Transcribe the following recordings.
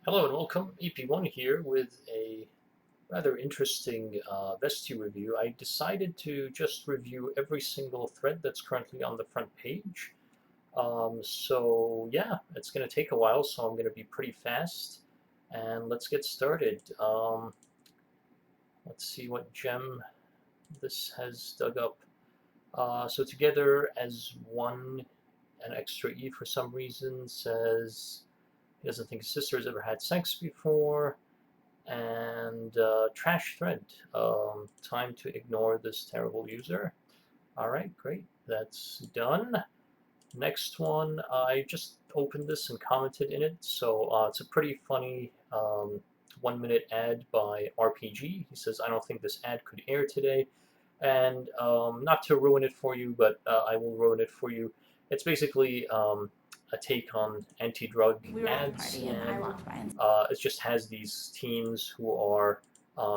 Hello and welcome, EP1 here with a rather interesting Vesti review. I decided to just review every single thread that's currently on the front page. So yeah, it's going to take a while, so I'm going to be pretty fast. And let's get started. Let's see what gem this has dug up. So together as one, an extra E for some reason says he doesn't think his sister has ever had sex before. And trash thread. Time to ignore this terrible user. All right, great. That's done. Next one, I just opened this and commented in it. So it's a pretty funny 1 minute ad by RPG. He says, I don't think this ad could air today. And not to ruin it for you, but I will ruin it for you. It's basically a take on anti-drug We were at the ads, party and I and walked by and it just has these teens who are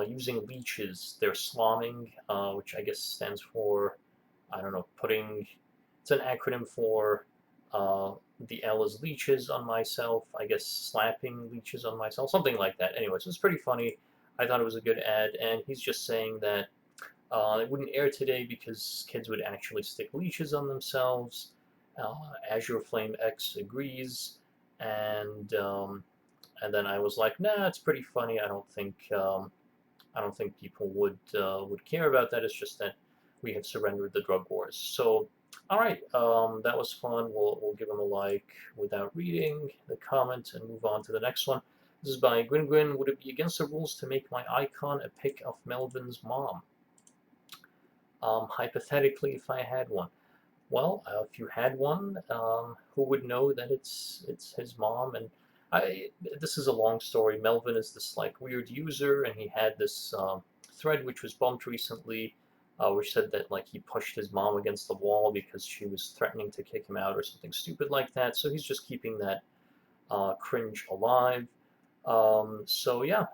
using leeches. They're slamming, which I guess stands for, I don't know, putting. It's an acronym for uh, the L is leeches on myself. I guess slapping leeches on myself, something like that. Anyways, it's pretty funny. I thought it was a good ad, and he's just saying that it wouldn't air today because kids would actually stick leashes on themselves. Azure Flame X agrees, and and then I was like, nah, it's pretty funny. I don't think people would care about that. It's just that we have surrendered the drug wars. So, all right, that was fun. We'll give them a like without reading the comment and move on to the next one. This is by Gwyn Gwyn. Would it be against the rules to make my icon a pic of Melvin's mom? Hypothetically, if I had one. Well, if you had one, who would know that it's his mom? And I this is a long story. Melvin is this like weird user, and he had this thread which was bumped recently, which said that like he pushed his mom against the wall because she was threatening to kick him out or something stupid like that. So he's just keeping that cringe alive. So yeah,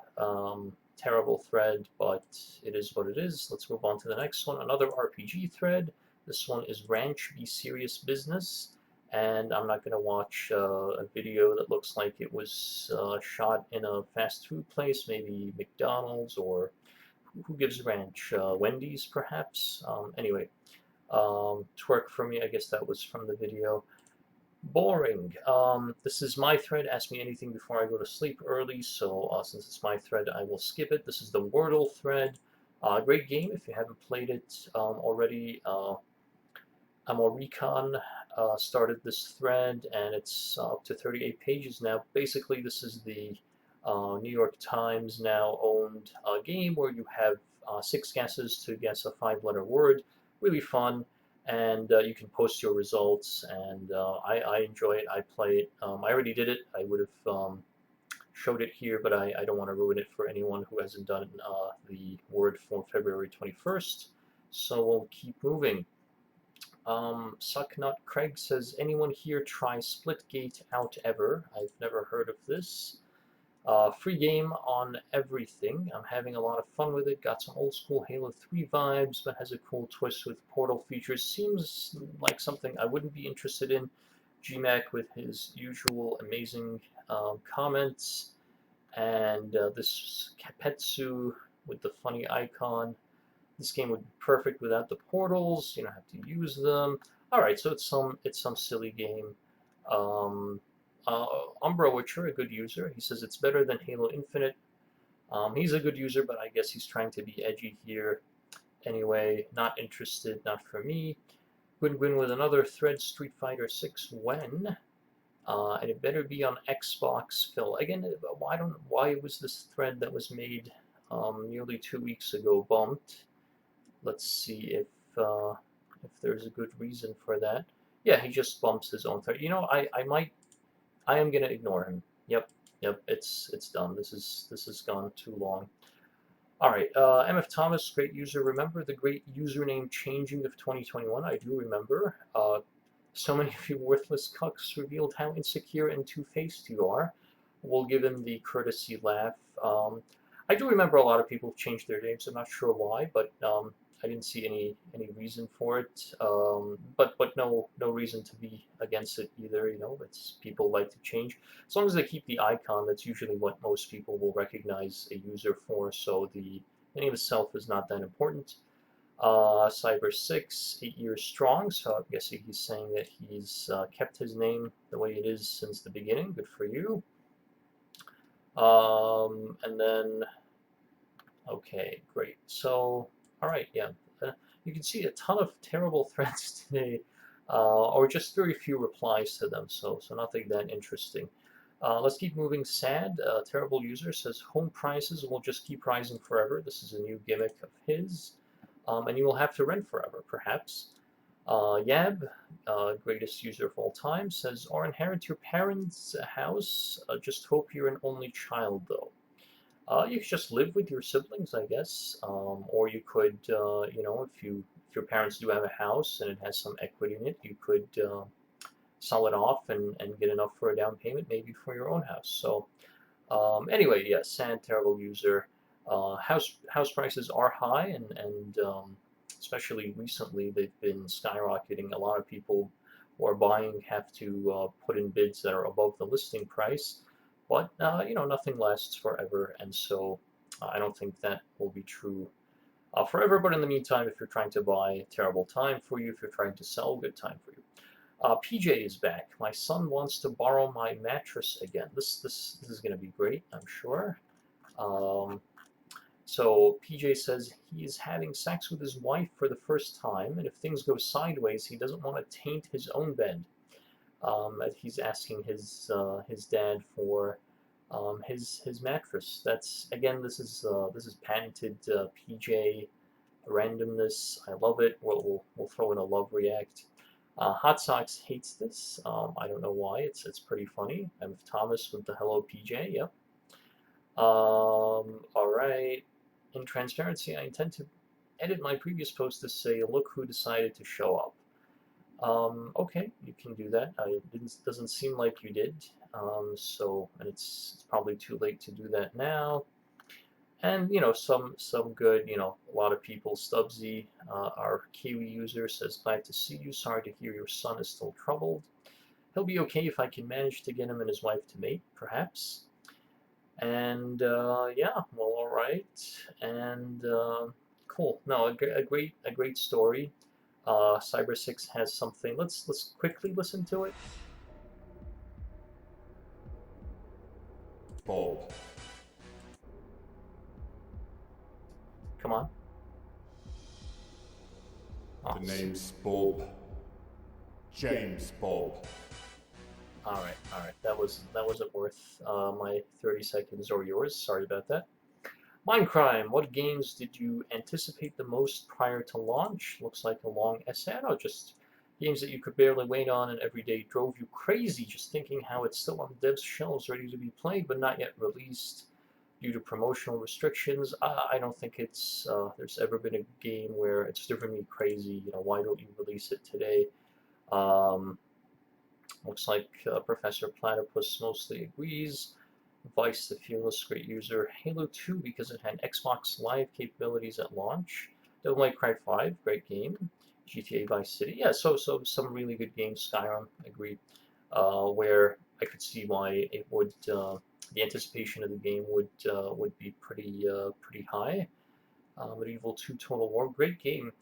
terrible thread, but it is what it is. Let's move on to the next one. Another RPG thread. This one is Ranch Be Serious Business, and I'm not going to watch a video that looks like it was shot in a fast food place, maybe McDonald's or who gives ranch? Wendy's, perhaps? Anyway, twerk for me, I guess that was from the video. Boring. This is my thread. Ask me anything before I go to sleep early. So since it's my thread, I will skip it. This is the Wordle thread. Great game if you haven't played it already. Amoricon started this thread, and it's up to 38 pages now. Basically, this is the New York Times now owned game where you have 6 guesses to guess a 5-letter word. Really fun, and you can post your results. And I enjoy it. I play it. I already did it. I would have showed it here, but I don't want to ruin it for anyone who hasn't done the word for February 21st. So we'll keep moving. Sucknut Craig says, anyone here try Splitgate out ever? I've never heard of this. Free game on everything. I'm having a lot of fun with it. Got some old school Halo 3 vibes, but has a cool twist with portal features. Seems like something I wouldn't be interested in. GMAC with his usual amazing comments. And this Kapetsu with the funny icon. This game would be perfect without the portals. You don't have to use them. All right, so it's some silly game. Um, Umbra Witcher, a good user. He says it's better than Halo Infinite. He's a good user, but I guess he's trying to be edgy here. Anyway, not interested, not for me. Gwyn Gwyn with another thread, Street Fighter 6 when? And it better be on Xbox. Phil, again, why was this thread that was made nearly 2 weeks ago bumped? Let's see if there's a good reason for that. Yeah, he just bumps his own thread. I am gonna ignore him. Yep, yep, it's done. This has gone too long. All right, MF Thomas, great user. Remember the great username changing of 2021? I do remember. So many of you worthless cucks revealed how insecure and two-faced you are. We'll give him the courtesy laugh. I do remember a lot of people changed their names. I'm not sure why, but I didn't see any reason for it. But no reason to be against it either. You know, it's people like to change as long as they keep the icon. That's usually what most people will recognize a user for. So the name itself is not that important. Cyber 6, 8 years strong, so I'm guessing he's saying that he's kept his name the way it is since the beginning. Good for you. And then, okay, great. So, all right, yeah. You can see a ton of terrible threats today, or just very few replies to them, so nothing that interesting. Let's keep moving. Sad, terrible user says home prices will just keep rising forever. This is a new gimmick of his. And you will have to rent forever, perhaps. Yab, greatest user of all time, says, or inherit your parents' house. Just hope you're an only child, though. You could just live with your siblings, I guess, or you could, you know, if your parents do have a house and it has some equity in it, you could sell it off and get enough for a down payment, maybe for your own house. So anyway, yeah, sad, terrible user. House prices are high, and especially recently they've been skyrocketing. A lot of people who are buying have to put in bids that are above the listing price, but you know, nothing lasts forever, and so I don't think that will be true forever. But in the meantime, if you're trying to buy, terrible time for you. If you're trying to sell, good time for you. PJ is back. My son wants to borrow my mattress again. This is going to be great, I'm sure. Um, so PJ says he's having sex with his wife for the first time, and if things go sideways, he doesn't want to taint his own bed. And he's asking his dad for his mattress. That's again, this is patented PJ randomness. I love it. We'll throw in a love react. Hot Socks hates this. I don't know why. It's pretty funny. I'm Thomas with the Hello PJ. Yep. All right. In transparency, I intend to edit my previous post to say, "Look who decided to show up." Okay, you can do that. It doesn't seem like you did. And it's probably too late to do that now. And you know, some good, you know, a lot of people. Stubbsy, our Kiwi user, says, glad to see you. Sorry to hear your son is still troubled. He'll be okay if I can manage to get him and his wife to mate, perhaps. And yeah, well, all right. And cool. No, a great story. Cyber 6 has something. Let's quickly listen to it. Bob. Come on. The name's Bob. James Bob. All right. That wasn't worth my 30 seconds or yours. Sorry about that. Mindcrime. What games did you anticipate the most prior to launch? Looks like a long essay. I don't know, just games that you could barely wait on and every day drove you crazy just thinking how it's still on devs' shelves ready to be played but not yet released due to promotional restrictions. I don't think it's there's ever been a game where it's driven me crazy. You know, why don't you release it today? Um, Looks like Professor Platypus mostly agrees. Vice, the fearless great user. Halo 2 because it had Xbox Live capabilities at launch. Devil May Cry 5, great game. GTA Vice City, yeah. So some really good games. Skyrim, agreed. Where I could see why it would the anticipation of the game would be pretty high. Medieval 2 Total War, great game.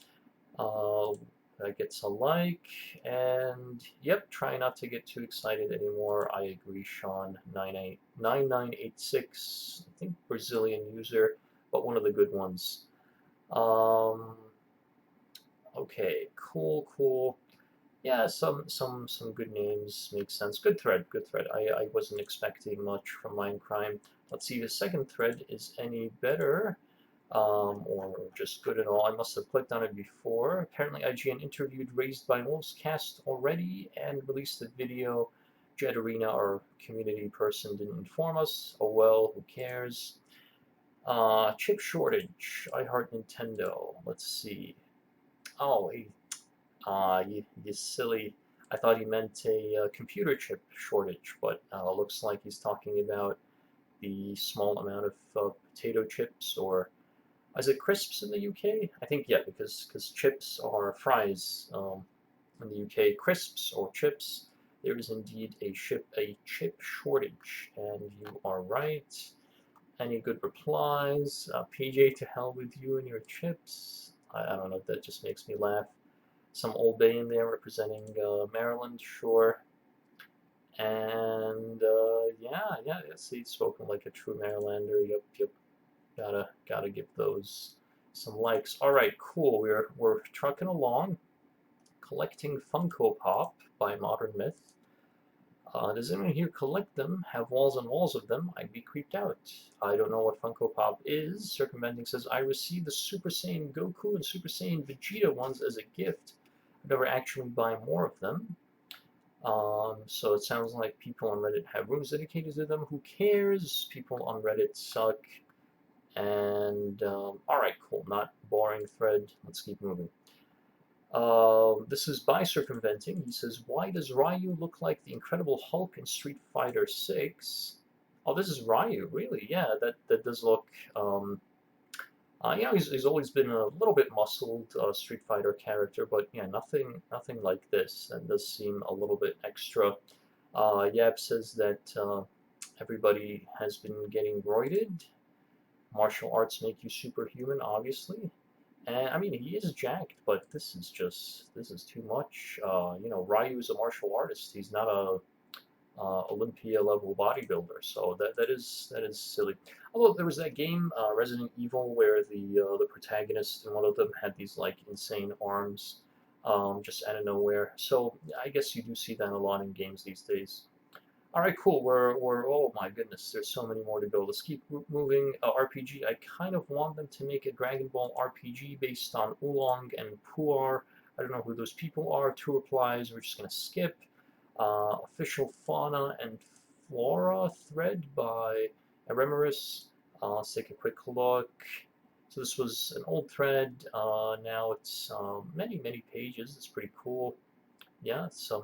Uh, that gets a like, and yep, try not to get too excited anymore. I agree, Sean. 9986, I think Brazilian user, but one of the good ones. Um, okay, cool. Yeah, some good names make sense. Good thread. I wasn't expecting much from Mindcrime. Let's see, the second thread is any better. Or just good at all. I must have clicked on it before. Apparently IGN interviewed Raised by Wolves cast already and released the video. Jet Arena, our community person, didn't inform us. Oh well, who cares? Chip shortage. I heart Nintendo. Let's see. Oh, you silly. I thought he meant a computer chip shortage, but looks like he's talking about the small amount of potato chips or Is it crisps in the UK? I think, yeah, because chips are fries in the UK. Crisps or chips. There is indeed a chip shortage, and you are right. Any good replies? PJ, to hell with you and your chips. I don't know. That just makes me laugh. Some Old Bay in there representing Maryland, sure. And yeah. See, spoken like a true Marylander. Yep. Gotta give those some likes. All right, cool. We're trucking along, collecting Funko Pop by Modern Myth. Does anyone here collect them? Have walls and walls of them? I'd be creeped out. I don't know what Funko Pop is. Circumventing says, I received the Super Saiyan Goku and Super Saiyan Vegeta ones as a gift. I'd never actually buy more of them. So it sounds like people on Reddit have rooms dedicated to them. Who cares? People on Reddit suck. And alright, cool. Not boring thread. Let's keep moving. This is by Circumventing. He says, why does Ryu look like the Incredible Hulk in Street Fighter 6? Oh, this is Ryu, really? Yeah, that does look. He's always been a little bit muscled Street Fighter character, but yeah, nothing like this. That does seem a little bit extra. Yab says that everybody has been getting roided. Martial arts make you superhuman, obviously. And I mean, he is jacked, but this is too much. Ryu is a martial artist. He's not a Olympia level bodybuilder, so that is silly. Although there was that game Resident Evil where the protagonist in one of them had these like insane arms, just out of nowhere. So I guess you do see that a lot in games these days. All right, cool. We're oh my goodness, there's so many more to go. Let's keep moving. RPG. I kind of want them to make a Dragon Ball RPG based on Oolong and Puar. I don't know who those people are. Two replies. We're just gonna skip. Official fauna and flora thread by Eremerus. Let's take a quick look. So this was an old thread. Now it's many pages. It's pretty cool. Yeah, some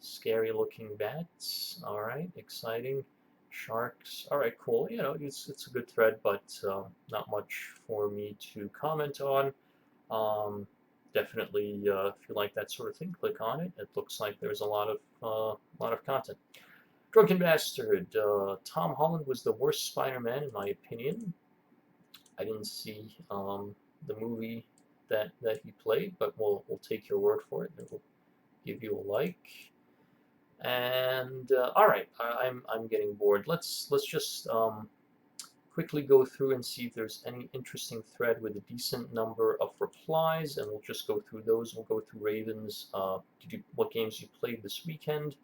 scary looking bats. All right, exciting. Sharks. All right, cool. It's a good thread, but not much for me to comment on. Um, Definitely, if you like that sort of thing, click on it. It looks like there's a lot of content. Drunken Bastard. Tom Holland was the worst Spider-Man in my opinion. I didn't see the movie that he played, but we'll take your word for it. We'll give you a like. And all right, I'm getting bored. Let's just quickly go through and see if there's any interesting thread with a decent number of replies, and we'll just go through those. We'll go through Raven's what games you played this weekend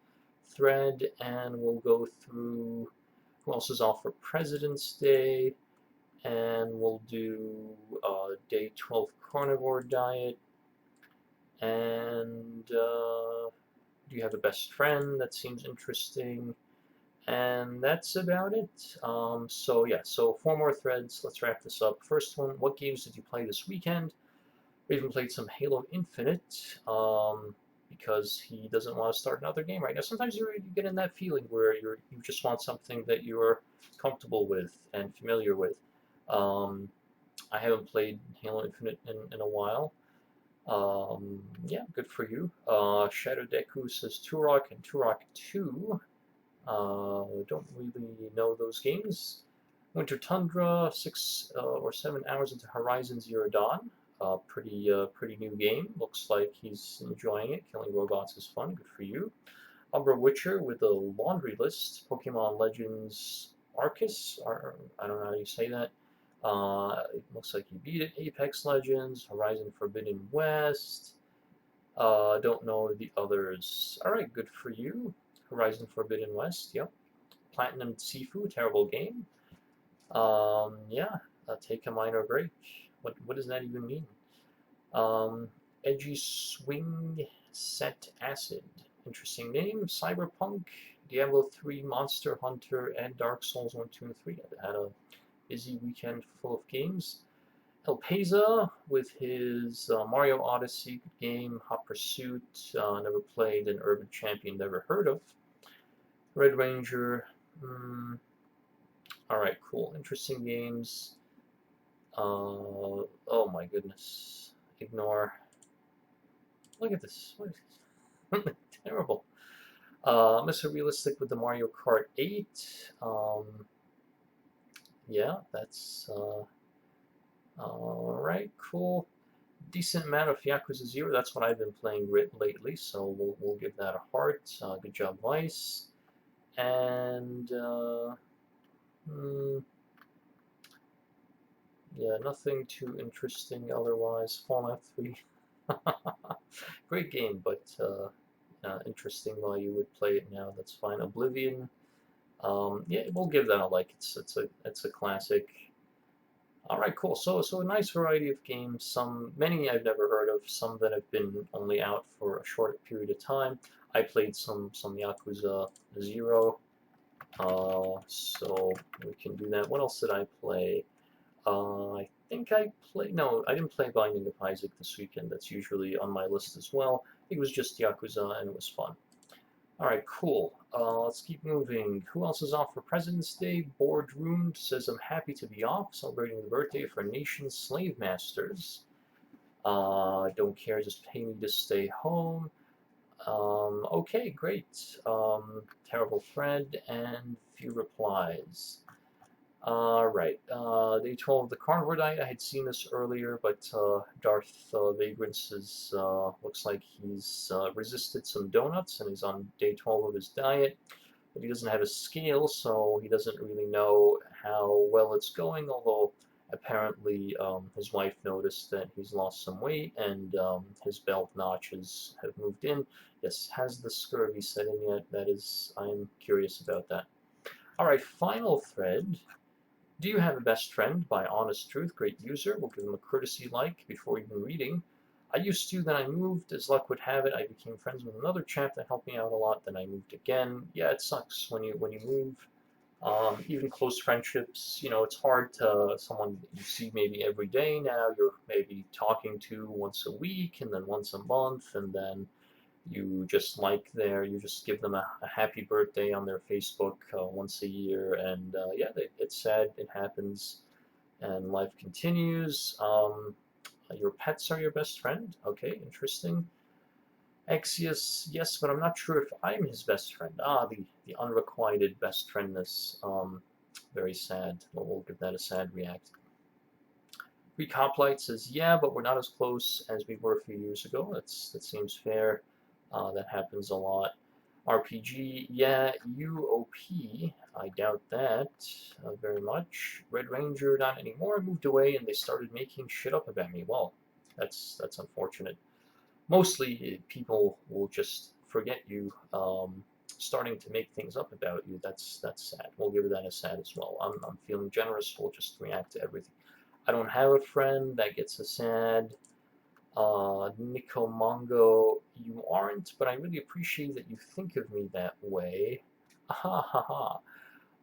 thread, and we'll go through who else is off for President's Day, and we'll do day 12 carnivore diet, and do you have a best friend? That seems interesting. And that's about it. So 4 more threads. Let's wrap this up. First one, what games did you play this weekend? We even played some Halo Infinite because he doesn't want to start another game right now. Sometimes you get in that feeling where you just want something that you're comfortable with and familiar with. I haven't played Halo Infinite in a while. Yeah, good for you. Shadow Deku says Turok and Turok 2. Don't really know those games. Winter Tundra, 6 or 7 hours into Horizon Zero Dawn. Pretty new game. Looks like he's enjoying it. Killing robots is fun. Good for you. Umbra Witcher with a laundry list. Pokemon Legends Arceus. I don't know how you say that. It looks like you beat it. Apex Legends, Horizon Forbidden West. Don't know the others. All right, good for you. Horizon Forbidden West. Yep. Platinum Sifu, terrible game. Yeah. Take a minor break. What does that even mean? Edgy Swing Set Acid. Interesting name. Cyberpunk, Diablo 3, Monster Hunter, and Dark Souls 1, 2, and 3. I had a busy weekend full of games. El Peza with his Mario Odyssey game, Hot Pursuit, never played, and Urban Champion, never heard of. Red Ranger, alright, cool, interesting games. Oh my goodness. Ignore. Look at this. What is this? Terrible. Mr. Realistic with the Mario Kart 8. Yeah, that's alright, cool. Decent amount of Yakuza 0. That's what I've been playing lately, so we'll give that a heart. Good job, Vice. And yeah, nothing too interesting otherwise. Fallout 3. Great game, but interesting why you would play it now. That's fine. Oblivion. Yeah, we'll give that a like. It's a classic. All right, cool. So a nice variety of games. Many I've never heard of. Some that have been only out for a short period of time. I played some Yakuza 0. So we can do that. What else did I play? I think I played. No, I didn't play Binding of Isaac this weekend. That's usually on my list as well. It was just Yakuza, and it was fun. All right, cool. Let's keep moving. Who else is off for President's Day? Boardroom says, I'm happy to be off, celebrating the birthday of our nation's slave masters. Don't care, just pay me to stay home. Okay, great. Terrible thread and few replies. Right. Day 12 of the carnivore diet. I had seen this earlier, but Darth Vagrants looks like he's resisted some donuts and he's on day 12 of his diet. But he doesn't have a scale, so he doesn't really know how well it's going, although apparently his wife noticed that he's lost some weight and his belt notches have moved in. Yes, has the scurvy set in yet? I'm curious about that. All right, final thread. Do you have a best friend? By Honest Truth, great user. We'll give him a courtesy like before even reading. I used to, then I moved. As luck would have it, I became friends with another chap that helped me out a lot. Then I moved again. Yeah, it sucks when you move. Even close friendships, it's hard to someone you see maybe every day now. You're maybe talking to once a week, and then once a month, and then you just give them a happy birthday on their Facebook once a year, and yeah, it's sad. It happens, and life continues. Your pets are your best friend. Okay, interesting. Axios, yes, but I'm not sure if I'm his best friend. The unrequited best friendness. Very sad. We'll give that a sad react. Greek Hoplite says, yeah, but we're not as close as we were a few years ago. That seems fair. That happens a lot. RPG, yeah. UOP, I doubt that very much. Red Ranger, not anymore. I moved away and they started making shit up about me. Well, that's unfortunate. Mostly people will just forget you, starting to make things up about you. That's sad. We'll give that a sad as well. I'm feeling generous. We'll just react to everything. I don't have a friend. That gets a sad. Nico Mongo, you aren't, but I really appreciate that you think of me that way. Ha ha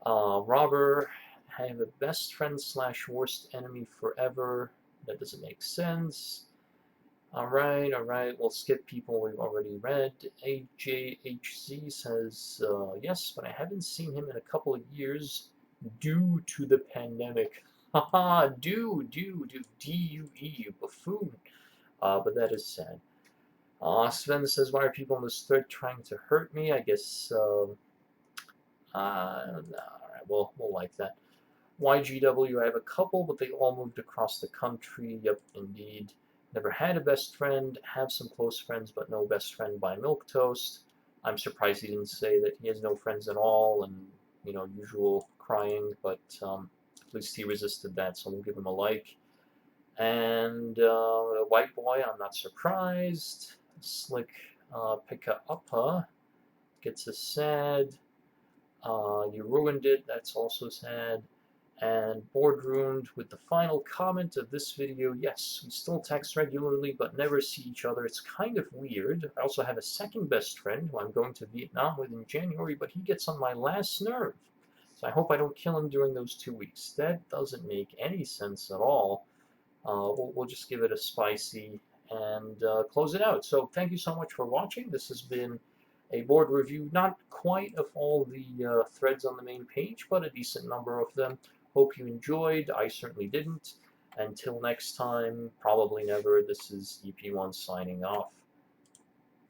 ha. Robber, I have a best friend slash worst enemy forever. That doesn't make sense. Alright, we'll skip people we've already read. AJHZ says, yes, but I haven't seen him in a couple of years due to the pandemic. Haha, DUE, you buffoon. But that is sad. Sven says, why are people in this thread trying to hurt me? I guess, alright, we'll like that. YGW, I have a couple, but they all moved across the country. Yep, indeed. Never had a best friend. Have some close friends, but no best friend by Milquetoast. I'm surprised he didn't say that he has no friends at all, and, usual crying, but at least he resisted that, so we'll give him a like. And White Boy, I'm not surprised. Slick Pika Uppa gets a sad. You ruined it, that's also sad. And Boardroomed with the final comment of this video, yes, we still text regularly but never see each other. It's kind of weird. I also have a second best friend who I'm going to Vietnam with in January, but he gets on my last nerve. So I hope I don't kill him during those 2 weeks. That doesn't make any sense at all. We'll just give it a spicy and close it out. So thank you so much for watching. This has been a board review, not quite of all the threads on the main page, but a decent number of them. Hope you enjoyed. I certainly didn't. Until next time, probably never, this is EP1 signing off.